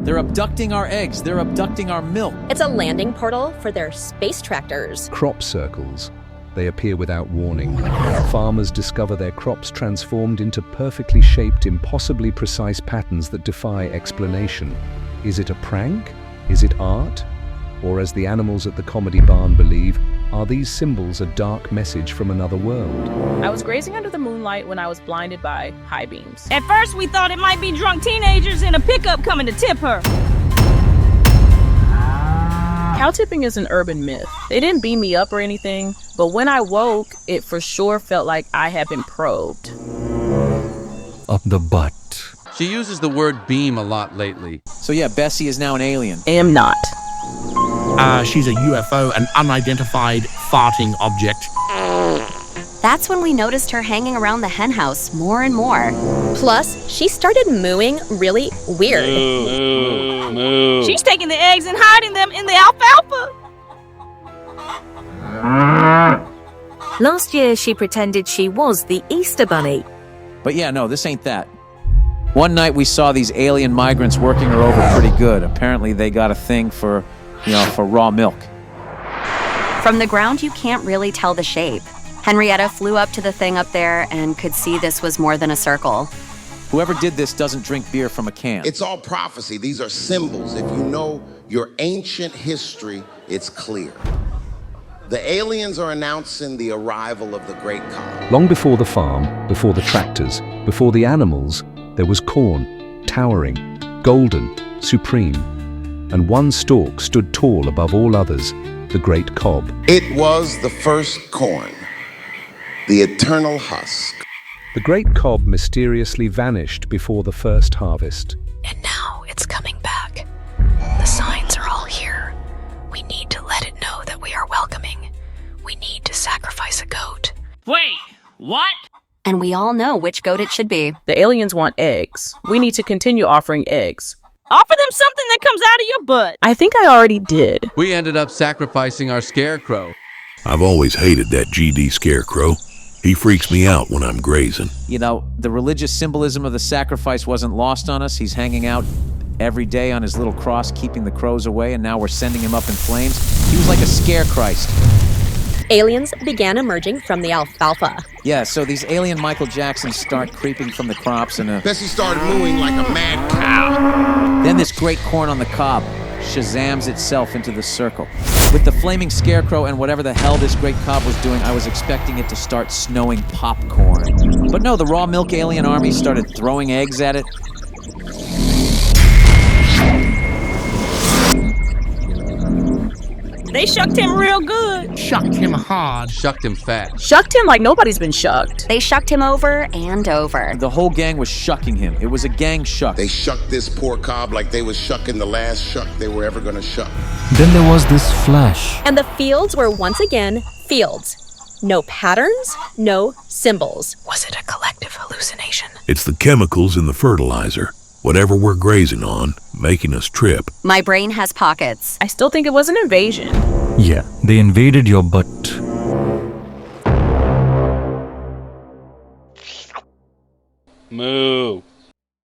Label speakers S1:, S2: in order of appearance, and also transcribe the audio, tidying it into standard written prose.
S1: They're abducting our eggs. They're abducting our milk.
S2: It's a landing portal for their space tractors.
S3: Crop circles. They appear without warning. Farmers discover their crops transformed into perfectly shaped, impossibly precise patterns that defy explanation. Is it a prank? Is it art? Or, as the animals at the comedy barn believe, are these symbols a dark message from another world?
S4: I was grazing under the moonlight when I was blinded by high beams.
S5: At first, we thought it might be drunk teenagers in a pickup coming to tip her.
S4: Cow tipping is an urban myth. They didn't beam me up or anything, but when I woke, it for sure felt like I had been probed.
S6: Up the butt.
S7: She uses the word beam a lot lately.
S1: So yeah, Bessie is now an alien.
S4: Am not.
S8: She's a UFO, an unidentified farting object.
S9: That's when we noticed her hanging around the hen house more and more.
S2: Plus, she started mooing really weird.
S5: Moo. She's taking the eggs and hiding them in the alfalfa.
S10: Last year, she pretended she was the Easter Bunny.
S1: But yeah, no, this ain't that. One night we saw these alien migrants working her over pretty good. Apparently they got a thing for raw milk.
S9: From the ground, you can't really tell the shape. Henrietta flew up to the thing up there and could see this was more than a circle.
S1: Whoever did this doesn't drink beer from a can.
S11: It's all prophecy. These are symbols. If you know your ancient history, it's clear. The aliens are announcing the arrival of the Great Cob.
S3: Long before the farm, before the tractors, before the animals, there was corn, towering, golden, supreme. And one stalk stood tall above all others, the Great Cob.
S11: It was the first corn, the eternal husk.
S3: The Great Cob mysteriously vanished before the first harvest.
S12: And now it's coming back. The signs are all here. We need to let it know that we are welcoming. We need to sacrifice a goat.
S5: Wait, what?
S9: And we all know which goat it should be.
S4: The aliens want eggs. We need to continue offering eggs.
S5: Offer them something that comes out of your butt.
S4: I think I already did.
S7: We ended up sacrificing our scarecrow.
S6: I've always hated that GD scarecrow. He freaks me out when I'm grazing.
S1: You know, the religious symbolism of the sacrifice wasn't lost on us. He's hanging out every day on his little cross, keeping the crows away, and now we're sending him up in flames. He was like a scare Christ.
S2: Aliens began emerging from the alfalfa.
S1: Yeah, so these alien Michael Jacksons start creeping from the crops, and
S11: Bessie started mooing like a mad cow.
S1: then this great corn on the cob shazams itself into the circle. With the flaming scarecrow and whatever the hell this great cob was doing, I was expecting it to start snowing popcorn. But no, the raw milk alien army started throwing eggs at it.
S5: They shucked him real good.
S8: Shucked him hard.
S7: Shucked him fat.
S4: Shucked him like nobody's been shucked.
S9: They shucked him over and over.
S1: The whole gang was shucking him. It was a gang shuck.
S11: They shucked this poor cob like they was shucking the last shuck they were ever gonna shuck.
S6: Then there was this flash.
S2: And the fields were once again fields. No patterns, no symbols.
S12: Was it a collective hallucination?
S6: It's the chemicals in the fertilizer. Whatever we're grazing on, making us trip.
S9: My brain has pockets.
S4: I still think it was an invasion.
S6: Yeah, they invaded your butt.
S13: Moo.